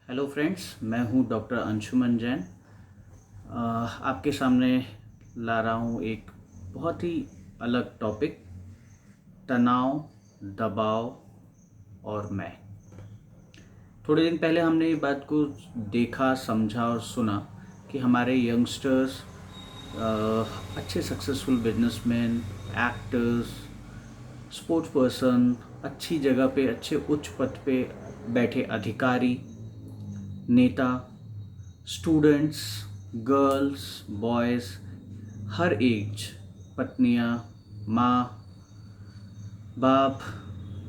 Hello friends, मैं हूं doctor Anshuman Jain. आपके सामने ला रहा हूं एक बहुत ही अलग टॉपिक, तनाव, दबाव और मैं। थोड़े दिन पहले हमने ये बात को देखा, समझा और सुना कि हमारे यंगस्टर्स अच्छे successful businessman, actors, sports person, अच्छी जगह पे, अच्छे उच्च पद पे बैठे अधिकारी, नेता, स्टूडेंट्स, गर्ल्स, बॉयज़, हर एज, पत्नियाँ, माँ, बाप,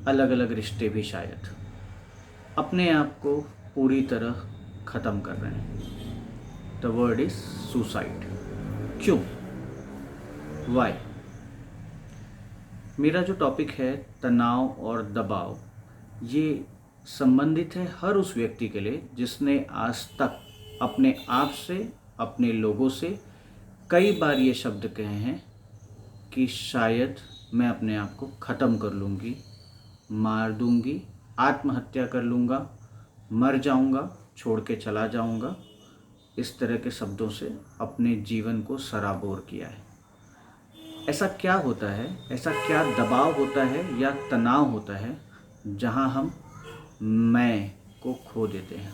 अलग अलग रिश्ते भी शायद अपने आप को पूरी तरह ख़त्म कर रहे हैं। The word is suicide. क्यों? वाई? मेरा जो टॉपिक है तनाव और दबाव, ये संबंधित है हर उस व्यक्ति के लिए जिसने आज तक अपने आप से, अपने लोगों से कई बार ये शब्द कहे हैं कि शायद मैं अपने आप को ख़त्म कर लूँगी, मार दूँगी, आत्महत्या कर लूँगा, मर जाऊँगा, छोड़ के चला जाऊँगा। इस तरह के शब्दों से अपने जीवन को सराबोर किया है। ऐसा क्या होता है, ऐसा क्या दबाव होता है या तनाव होता है जहाँ हम मैं को खो देते हैं?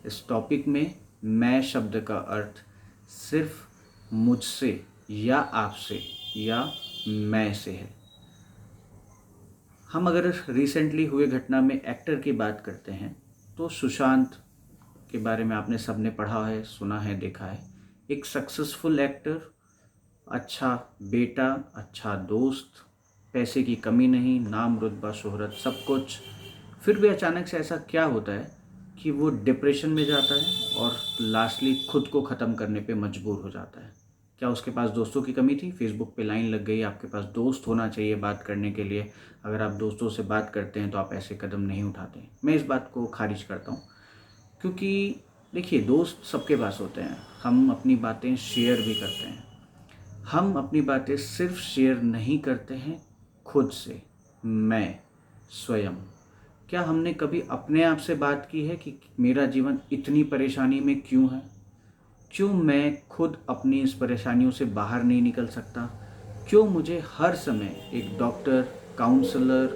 इस टॉपिक में मैं शब्द का अर्थ सिर्फ मुझसे या आपसे या मैं से है। हम अगर रिसेंटली हुए घटना में एक्टर की बात करते हैं तो सुशांत के बारे में आपने सबने पढ़ा है, सुना है, देखा है। एक सक्सेसफुल एक्टर, अच्छा बेटा, अच्छा दोस्त, पैसे की कमी नहीं, नाम रुतबा शोहरत सब कुछ। फिर भी अचानक से ऐसा क्या होता है कि वो डिप्रेशन में जाता है और लास्टली खुद को ख़त्म करने पे मजबूर हो जाता है। क्या उसके पास दोस्तों की कमी थी? फेसबुक पे लाइन लग गई, आपके पास दोस्त होना चाहिए बात करने के लिए। अगर आप दोस्तों से बात करते हैं तो आप ऐसे कदम नहीं उठाते। मैं इस बात को खारिज करता हूँ, क्योंकि देखिए, दोस्त सबके पास होते हैं, हम अपनी बातें शेयर भी करते हैं। हम अपनी बातें सिर्फ शेयर नहीं करते हैं खुद से, मैं स्वयं। क्या हमने कभी अपने आप से बात की है कि मेरा जीवन इतनी परेशानी में क्यों है? क्यों मैं खुद अपनी इस परेशानियों से बाहर नहीं निकल सकता? क्यों मुझे हर समय एक डॉक्टर, काउंसलर,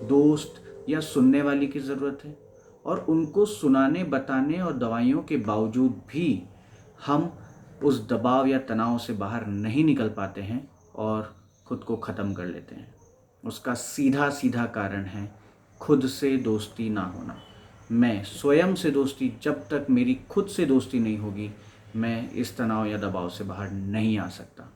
दोस्त या सुनने वाली की ज़रूरत है? और उनको सुनाने, बताने और दवाइयों के बावजूद भी हम उस दबाव या तनाव से बाहर नहीं निकल पाते हैं और खुद को ख़त्म कर लेते हैं। उसका सीधा सीधा कारण है खुद से दोस्ती ना होना। मैं स्वयं से दोस्ती, जब तक मेरी खुद से दोस्ती नहीं होगी, मैं इस तनाव या दबाव से बाहर नहीं आ सकता।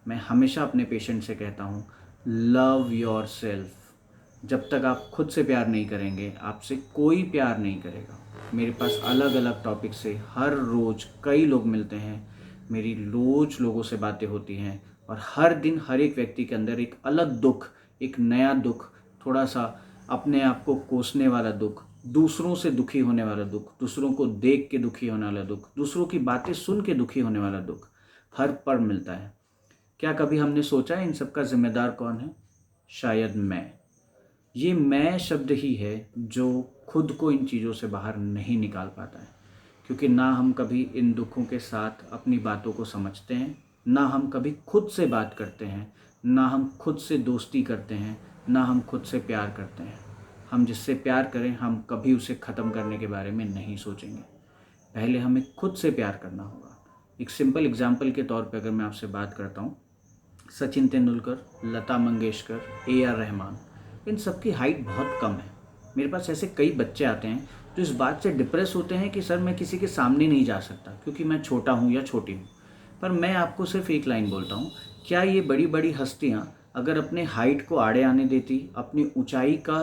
मैं हमेशा अपने पेशेंट से कहता हूँ, लव योर सेल्फ। जब तक आप खुद से प्यार नहीं करेंगे, आपसे कोई प्यार नहीं करेगा। मेरे पास अलग अलग टॉपिक से हर रोज़ कई लोग मिलते हैं, मेरी रोज़ लोगों से बातें होती हैं और हर दिन हर एक व्यक्ति के अंदर एक अलग दुख, एक नया दुख, थोड़ा सा अपने आप को कोसने वाला दुख, दूसरों से दुखी होने वाला दुख, दूसरों को देख के दुखी होने वाला दुख, दूसरों की बातें सुन के दुखी होने वाला दुख हर पल मिलता है। क्या कभी हमने सोचा है इन सब का जिम्मेदार कौन है? शायद मैं। ये मैं शब्द ही है जो खुद को इन चीज़ों से बाहर नहीं निकाल पाता है, क्योंकि ना हम कभी इन दुखों के साथ अपनी बातों को समझते हैं, ना हम कभी खुद से बात करते हैं, ना हम खुद से दोस्ती करते हैं, ना हम खुद से प्यार करते हैं। हम जिससे प्यार करें, हम कभी उसे ख़त्म करने के बारे में नहीं सोचेंगे। पहले हमें खुद से प्यार करना होगा। एक सिंपल एग्जाम्पल के तौर पर अगर मैं आपसे बात करता हूँ, सचिन तेंदुलकर, लता मंगेशकर, AR रहमान, इन सब की हाइट बहुत कम है। मेरे पास ऐसे कई बच्चे आते हैं जो इस बात से डिप्रेस होते हैं कि सर मैं किसी के सामने नहीं जा सकता क्योंकि मैं छोटा हूँ या छोटी हूँ। पर मैं आपको सिर्फ एक लाइन बोलता हूँ, क्या ये बड़ी बड़ी हस्तियाँ अगर अपने हाइट को आड़े आने देती, अपनी ऊंचाई का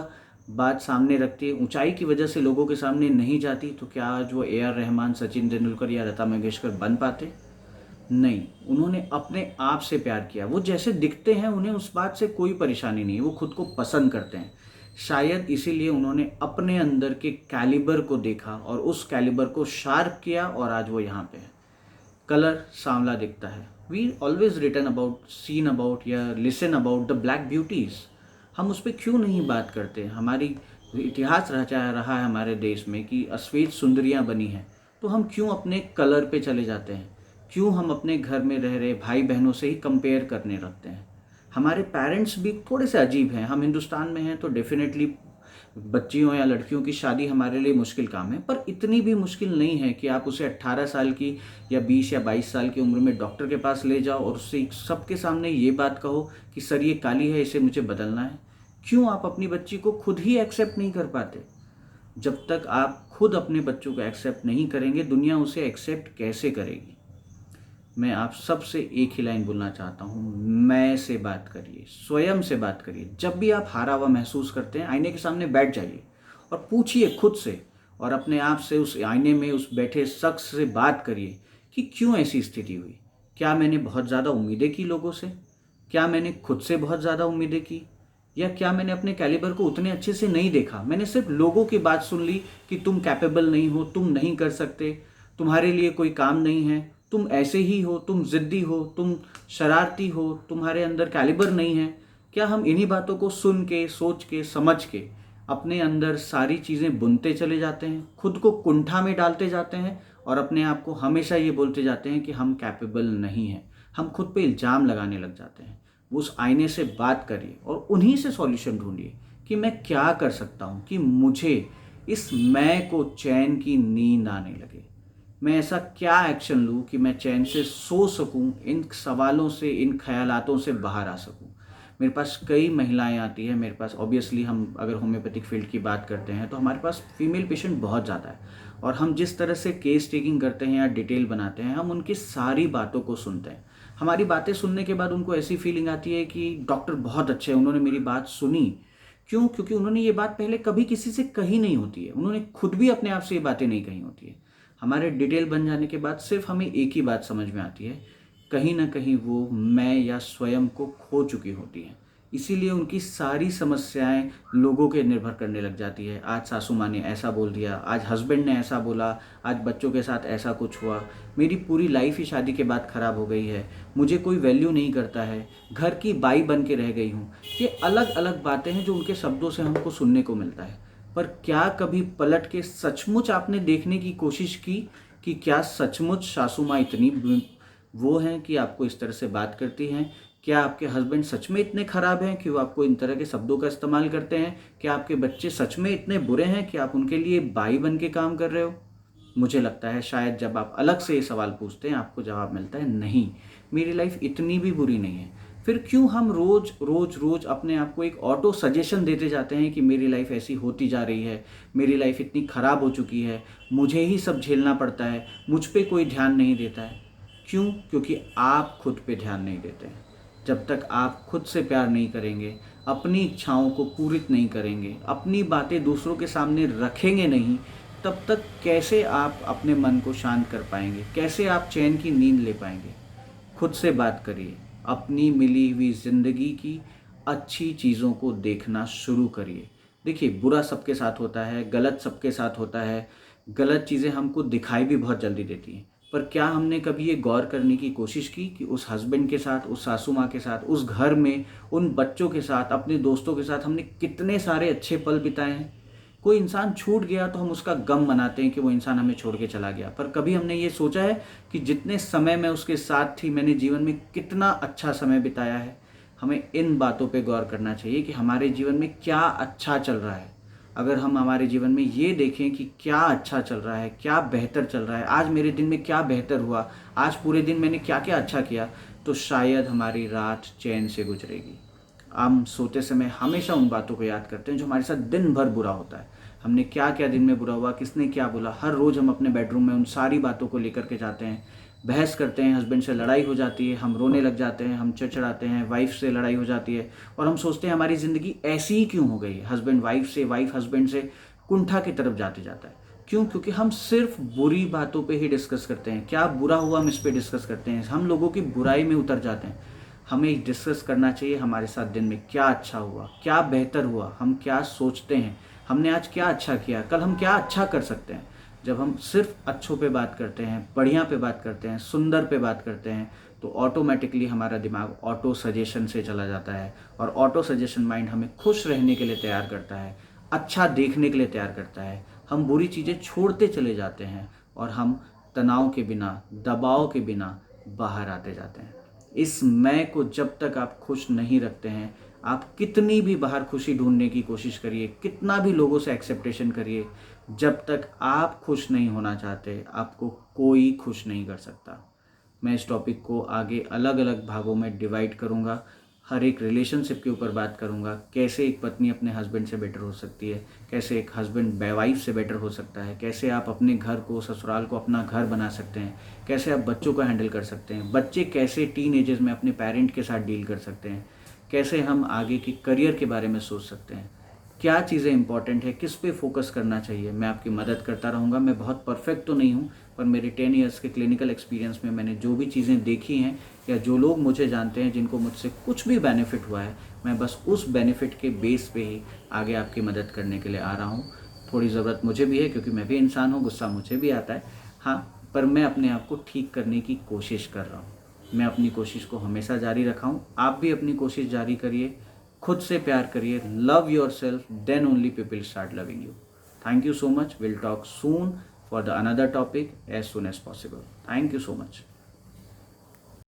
बात सामने रखती, ऊंचाई की वजह से लोगों के सामने नहीं जाती, तो क्या आज वो AR रहमान, सचिन तेंदुलकर या लता मंगेशकर बन पाते? नहीं। उन्होंने अपने आप से प्यार किया। वो जैसे दिखते हैं उन्हें उस बात से कोई परेशानी नहीं है, वो खुद को पसंद करते हैं। शायद इसीलिए उन्होंने अपने अंदर के कैलिबर को देखा और उस कैलिबर को शार्प किया और आज वो यहाँ पे है। कलर सांवला दिखता है। We always written about, seen about या listen about the black beauties. हम उस पर क्यों नहीं बात करते? हमारी इतिहास रचा रहा है हमारे देश में कि श्वेत सुंदरियां बनी हैं, तो हम क्यों अपने कलर पे चले जाते हैं? क्यों हम अपने घर में रह रहे भाई बहनों से ही कंपेयर करने लगते हैं? हमारे पेरेंट्स भी थोड़े से अजीब हैं। हम हिंदुस्तान में हैं तो डेफिनेटली बच्चियों या लड़कियों की शादी हमारे लिए मुश्किल काम है, पर इतनी भी मुश्किल नहीं है कि आप उसे 18 साल की या 20 या 22 साल की उम्र में डॉक्टर के पास ले जाओ और उससे सबके सामने ये बात कहो कि सर ये काली है, इसे मुझे बदलना है। क्यों आप अपनी बच्ची को खुद ही एक्सेप्ट नहीं कर पाते? जब तक आप खुद अपने बच्चों को एक्सेप्ट नहीं करेंगे, दुनिया उसे एक्सेप्ट कैसे करेगी? मैं आप सबसे एक ही लाइन बोलना चाहता हूँ, मैं से बात करिए, स्वयं से बात करिए। जब भी आप हारा हुआ महसूस करते हैं, आईने के सामने बैठ जाइए और पूछिए खुद से और अपने आप से, उस आईने में उस बैठे शख्स से बात करिए कि क्यों ऐसी स्थिति हुई। क्या मैंने बहुत ज़्यादा उम्मीदें की लोगों से? क्या मैंने खुद से बहुत ज़्यादा उम्मीदें की? या क्या मैंने अपने कैलिबर को उतने अच्छे से नहीं देखा? मैंने सिर्फ लोगों की बात सुन ली कि तुम कैपेबल नहीं हो, तुम नहीं कर सकते, तुम्हारे लिए कोई काम नहीं है, तुम ऐसे ही हो, तुम ज़िद्दी हो, तुम शरारती हो, तुम्हारे अंदर कैलिबर नहीं है। क्या हम इन्हीं बातों को सुन के, सोच के, समझ के अपने अंदर सारी चीज़ें बुनते चले जाते हैं, खुद को कुंठा में डालते जाते हैं और अपने आप को हमेशा ये बोलते जाते हैं कि हम कैपेबल नहीं हैं? हम खुद पे इल्ज़ाम लगाने लग जाते हैं। उस आईने से बात करिए और उन्हीं से सॉल्यूशन ढूंढिए कि मैं क्या कर सकता हूँ कि मुझे इस मैं को चैन की नींद आने लगे। मैं ऐसा क्या एक्शन लूँ कि मैं चैन से सो सकूँ, इन सवालों से, इन ख्यालातों से बाहर आ सकूँ। मेरे पास कई महिलाएं आती हैं, मेरे पास ऑब्वियसली, हम अगर होम्योपैथिक फील्ड की बात करते हैं तो हमारे पास फीमेल पेशेंट बहुत ज़्यादा है और हम जिस तरह से केस टेकिंग करते हैं या डिटेल बनाते हैं, हम उनकी सारी बातों को सुनते हैं। हमारी बातें सुनने के बाद उनको ऐसी फीलिंग आती है कि डॉक्टर बहुत अच्छे हैं, उन्होंने मेरी बात सुनी। क्यों? क्योंकि उन्होंने ये बात पहले कभी किसी से कही नहीं होती है, उन्होंने खुद भी अपने आप से ये बातें नहीं कही होती है। हमारे डिटेल बन जाने के बाद सिर्फ हमें एक ही बात समझ में आती है, कहीं ना कहीं वो मैं या स्वयं को खो चुकी होती हैं। इसीलिए उनकी सारी समस्याएं लोगों के निर्भर करने लग जाती है। आज सासू माँ ने ऐसा बोल दिया, आज हस्बैंड ने ऐसा बोला, आज बच्चों के साथ ऐसा कुछ हुआ, मेरी पूरी लाइफ ही शादी के बाद ख़राब हो गई है, मुझे कोई वैल्यू नहीं करता है, घर की बाई बन के रह गई हूँ। ये अलग अलग बातें हैं जो उनके शब्दों से हमको सुनने को मिलता है। पर क्या कभी पलट के सचमुच आपने देखने की कोशिश की कि क्या सचमुच सासू माँ इतनी वो हैं कि आपको इस तरह से बात करती हैं? क्या आपके हस्बैंड सच में इतने ख़राब हैं कि वो आपको इन तरह के शब्दों का इस्तेमाल करते हैं? क्या आपके बच्चे सच में इतने बुरे हैं कि आप उनके लिए बाई बन के काम कर रहे हो? मुझे लगता है शायद जब आप अलग से ये सवाल पूछते हैं, आपको जवाब मिलता है नहीं, मेरी लाइफ इतनी भी बुरी नहीं है। फिर क्यों हम रोज रोज रोज अपने आप को एक ऑटो सजेशन देते जाते हैं कि मेरी लाइफ ऐसी होती जा रही है, मेरी लाइफ इतनी ख़राब हो चुकी है, मुझे ही सब झेलना पड़ता है, मुझ पे कोई ध्यान नहीं देता है? क्यों? क्योंकि आप खुद पे ध्यान नहीं देते हैं। जब तक आप खुद से प्यार नहीं करेंगे, अपनी इच्छाओं को पूरित नहीं करेंगे, अपनी बातें दूसरों के सामने रखेंगे नहीं, तब तक कैसे आप अपने मन को शांत कर पाएंगे? कैसे आप चैन की नींद ले पाएंगे? खुद से बात करिए, अपनी मिली हुई ज़िंदगी की अच्छी चीज़ों को देखना शुरू करिए। देखिए, बुरा सबके साथ होता है, गलत सबके साथ होता है, गलत चीज़ें हमको दिखाई भी बहुत जल्दी देती हैं। पर क्या हमने कभी ये गौर करने की कोशिश की कि उस हस्बैंड के साथ, उस सासू माँ के साथ, उस घर में, उन बच्चों के साथ, अपने दोस्तों के साथ हमने कितने सारे अच्छे पल बिताए हैं? कोई इंसान छूट गया तो हम उसका गम मनाते हैं कि वो इंसान हमें छोड़ के चला गया, पर कभी हमने ये सोचा है कि जितने समय मैं उसके साथ थी, मैंने जीवन में कितना अच्छा समय बिताया है? हमें इन बातों पे गौर करना चाहिए कि हमारे जीवन में क्या अच्छा चल रहा है। अगर हम हमारे जीवन में ये देखें कि क्या अच्छा चल रहा है, क्या बेहतर चल रहा है, आज मेरे दिन में क्या बेहतर हुआ, आज पूरे दिन मैंने क्या क्या अच्छा किया, तो शायद हमारी रात चैन से गुजरेगी। हम सोते समय हमेशा उन बातों को याद करते हैं जो हमारे साथ दिन भर बुरा होता है। हमने क्या क्या दिन में बुरा हुआ, किसने क्या बोला, हर रोज़ हम अपने बेडरूम में उन सारी बातों को लेकर के जाते हैं, बहस करते हैं, हस्बैंड से लड़ाई हो जाती है, हम रोने लग जाते हैं, हम चिड़चिड़ाते हैं, वाइफ से लड़ाई हो जाती है और हम सोचते हैं हमारी ज़िंदगी ऐसी ही क्यों हो गई है। हस्बैंड वाइफ से, वाइफ हस्बैंड से कुंठा की तरफ जाते जाता है। क्यों? क्योंकि हम सिर्फ बुरी बातों पे ही डिस्कस करते हैं। क्या बुरा हुआ हम इस पे डिस्कस करते हैं, हम लोगों की बुराई में उतर जाते हैं। हमें डिस्कस करना चाहिए हमारे साथ दिन में क्या अच्छा हुआ, क्या बेहतर हुआ, हम क्या सोचते हैं, हमने आज क्या अच्छा किया, कल हम क्या अच्छा कर सकते हैं। जब हम सिर्फ अच्छों पे बात करते हैं, बढ़िया पे बात करते हैं, सुंदर पे बात करते हैं, तो ऑटोमेटिकली हमारा दिमाग ऑटो सजेशन से चला जाता है और ऑटो सजेशन माइंड हमें खुश रहने के लिए तैयार करता है। अच्छा देखने के लिए तैयार करता है। हम बुरी चीज़ें छोड़ते चले जाते हैं और हम तनाव के बिना, दबाव के बिना बाहर आते जाते हैं। इस मैं को जब तक आप खुश नहीं रखते हैं, आप कितनी भी बाहर खुशी ढूंढने की कोशिश करिए, कितना भी लोगों से एक्सेप्टेशन करिए, जब तक आप खुश नहीं होना चाहते, आपको कोई खुश नहीं कर सकता। मैं इस टॉपिक को आगे अलग अलग भागों में डिवाइड करूँगा। हर एक रिलेशनशिप के ऊपर बात करूँगा, कैसे एक पत्नी अपने हस्बैंड से बेटर हो सकती है, कैसे एक हस्बैंड वाइफ से बेटर हो सकता है, कैसे आप अपने घर को, ससुराल को अपना घर बना सकते हैं, कैसे आप बच्चों को हैंडल कर सकते हैं, बच्चे कैसे टीन एजेस में अपने पेरेंट के साथ डील कर सकते हैं, कैसे हम आगे के करियर के बारे में सोच सकते हैं, क्या चीज़ें इंपॉर्टेंट है, किस पे फोकस करना चाहिए। मैं आपकी मदद करता रहूँगा। मैं बहुत परफेक्ट तो नहीं हूँ, पर मेरे 10 इयर्स के क्लिनिकल एक्सपीरियंस में मैंने जो भी चीज़ें देखी हैं या जो लोग मुझे जानते हैं जिनको मुझसे कुछ भी बेनिफिट हुआ है, मैं बस उस बेनिफिट के बेस पे ही आगे आपकी मदद करने के लिए आ रहा हूँ। थोड़ी ज़रूरत मुझे भी है क्योंकि मैं भी इंसान हूँ, गुस्सा मुझे भी आता है, हाँ, पर मैं अपने आप को ठीक करने की कोशिश कर रहा हूँ। मैं अपनी कोशिश को हमेशा जारी रखा हूँ। आप भी अपनी कोशिश जारी करिए, खुद से प्यार करिए, love yourself, then only people start loving you. Thank you so much. Will talk soon for the another topic as soon as possible. Thank you so much.